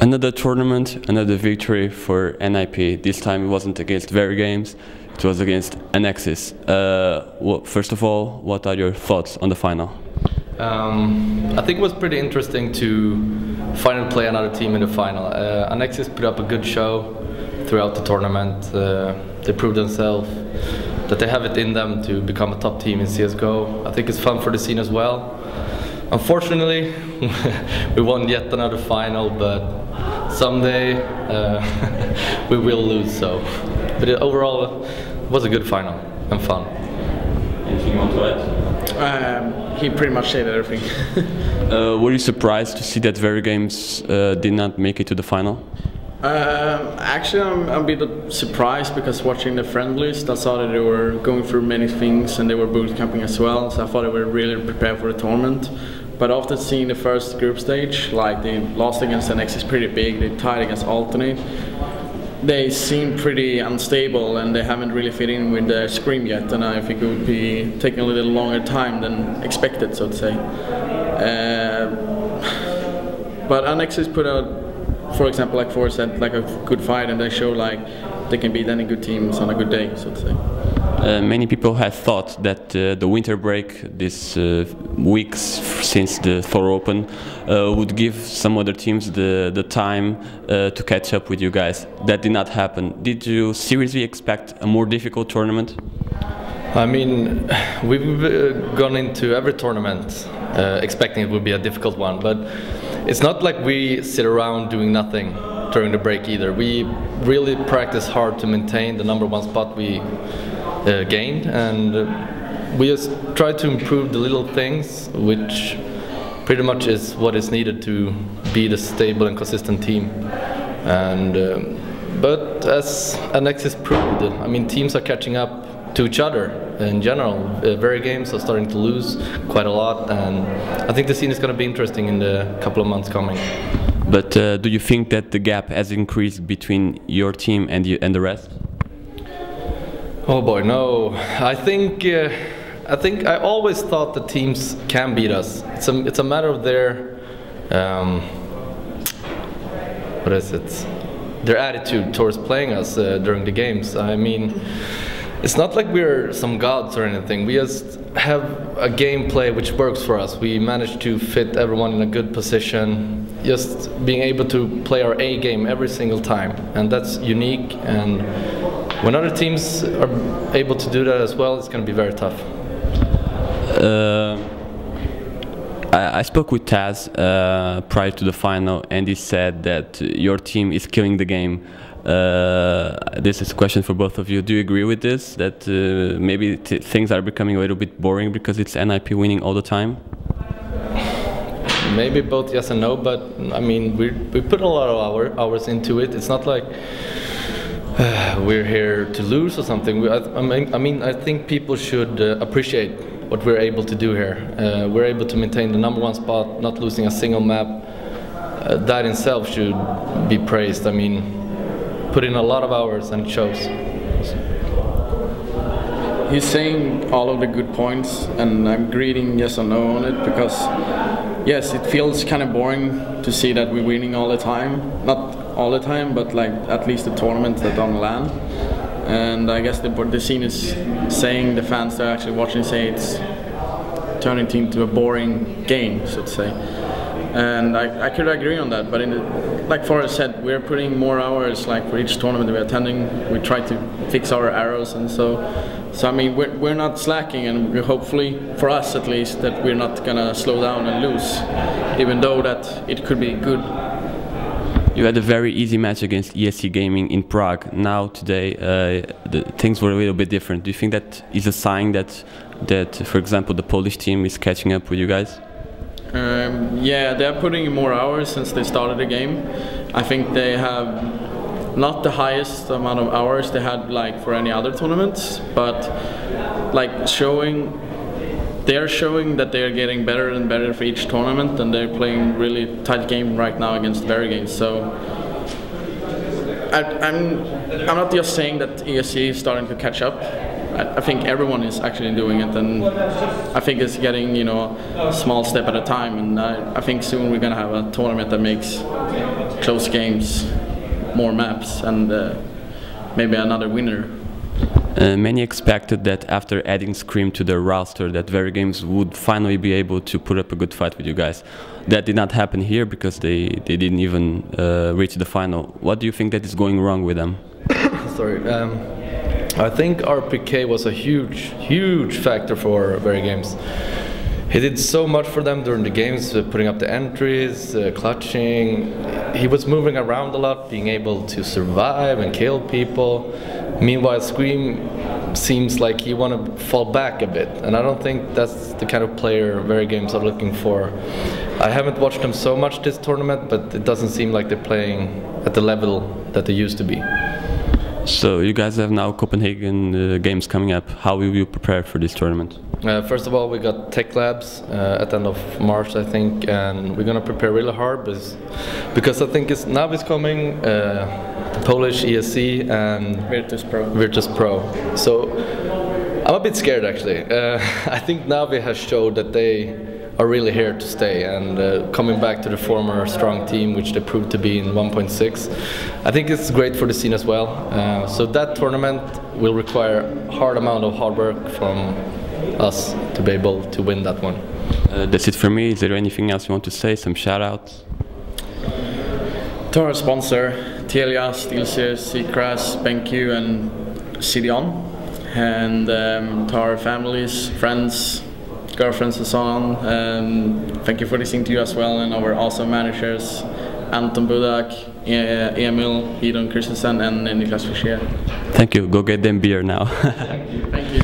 Another tournament, another victory for NIP. This time it wasn't against Very Games, it was against Annexis. Well, first of all, what are your thoughts on the final? I think it was pretty interesting to finally play another team in the final. Annexis put up a good show throughout the tournament. They proved themselves that they have it in them to become a top team in CSGO. I think it's fun for the scene as well. Unfortunately, we won yet another final, but someday we will lose. But overall, it was a good final and fun. Anything you want to add? He pretty much said everything. Were you surprised to see that Very Games did not make it to the final? Actually, I'm a bit surprised because watching the friendlies, I saw that they were going through many things and they were boot camping as well. So I thought they were really prepared for the tournament. But after seeing the first group stage, like they lost against Annexis pretty big, they tied against Alternate. They seem pretty unstable and they haven't really fit in with the scrim yet, and I think it would be taking a little longer time than expected, so to say. But Annexis put out, for example, like f0rest said, like a good fight, and they show like they can beat any good teams on a good day, so to say. Many people had thought that the winter break, these weeks since the Thor Open, would give some other teams the time to catch up with you guys. That did not happen. Did you seriously expect a more difficult tournament? I mean, we've gone into every tournament expecting it would be a difficult one, but it's not like we sit around doing nothing during the break either. We really practice hard to maintain the #1 spot we gained, and we just try to improve the little things, which pretty much is what is needed to be the stable and consistent team. And but as Annexis proved, I mean, teams are catching up to each other in general. Very Games are starting to lose quite a lot, and I think the scene is going to be interesting in the couple of months coming. But do you think that the gap has increased between your team and the rest? Oh boy, no. I think I always thought the teams can beat us. It's a matter of their what is it? Their attitude towards playing us during the games. I mean, it's not like we're some gods or anything. We just have a gameplay which works for us. We manage to fit everyone in a good position, just being able to play our A game every single time, and that's unique. And when other teams are able to do that as well, it's going to be very tough. I spoke with Taz prior to the final, and he said that your team is killing the game. This is a question for both of you. Do you agree with this? That maybe things are becoming a little bit boring because it's NIP winning all the time? Maybe both yes and no, but I mean, we put a lot of hours into it. It's not like we're here to lose or something. I mean, I think people should appreciate what we're able to do here. We're able to maintain the #1 spot, not losing a single map. That in itself should be praised. I mean, put in a lot of hours and it shows. He's saying all of the good points, and I'm agreeing yes or no on it, because yes, it feels kind of boring to see that we're winning all the time. Not all the time, but like at least the tournaments that on LAN. And I guess the scene is saying, the fans that are actually watching say it's turning into a boring game, so to say. And I could agree on that, but like f0rest said, we're putting more hours like for each tournament we're attending. We try to fix our arrows, and so I mean, we're not slacking, and we're hopefully, for us at least, that we're not gonna slow down and lose, even though that it could be good. You had a very easy match against ESC Gaming in Prague. Now today things were a little bit different. Do you think that is a sign that for example, the Polish team is catching up with you guys? Yeah, they're putting in more hours since they started the game. I think they have not the highest amount of hours they had like for any other tournaments, but like they're showing that they're getting better and better for each tournament, and they're playing really tight game right now against Very Games. So I'm not just saying that ESC is starting to catch up. I think everyone is actually doing it, and I think it's getting, you know, a small step at a time, and I think soon we're gonna have a tournament that makes close games, more maps, and maybe another winner. Many expected that after adding Scream to their roster that f0rest Games would finally be able to put up a good fight with you guys. That did not happen here because they didn't even reach the final. What do you think that is going wrong with them? Sorry. I think our PK was a huge factor for f0rest Games. He did so much for them during the games, putting up the entries, clutching. He was moving around a lot, being able to survive and kill people. Meanwhile, Scream seems like he want to fall back a bit, and I don't think that's the kind of player f0rest Games are looking for. I haven't watched them so much this tournament, but it doesn't seem like they're playing at the level that they used to be. So you guys have now Copenhagen games coming up. How will you prepare for this tournament? First of all, we got tech labs at the end of March, I think, and we're gonna prepare really hard because I think Navi is coming, the Polish ESC and Virtus Pro. So I'm a bit scared actually. I think Navi has showed that they are really here to stay, and coming back to the former strong team, which they proved to be in 1.6. I think it's great for the scene as well. So that tournament will require a hard amount of hard work from us to be able to win that one. That's it for me. Is there anything else you want to say? Some shout-outs? To our sponsor, Telia, SteelSeries, Seacrash, BenQ and CDON. And to our families, friends, girlfriends and so on. Thank you for listening to you as well, and our awesome managers, Anton Budak, Emil, Idon Christensen and Niklas Fischer. Thank you. Go get them beer now. Thank you.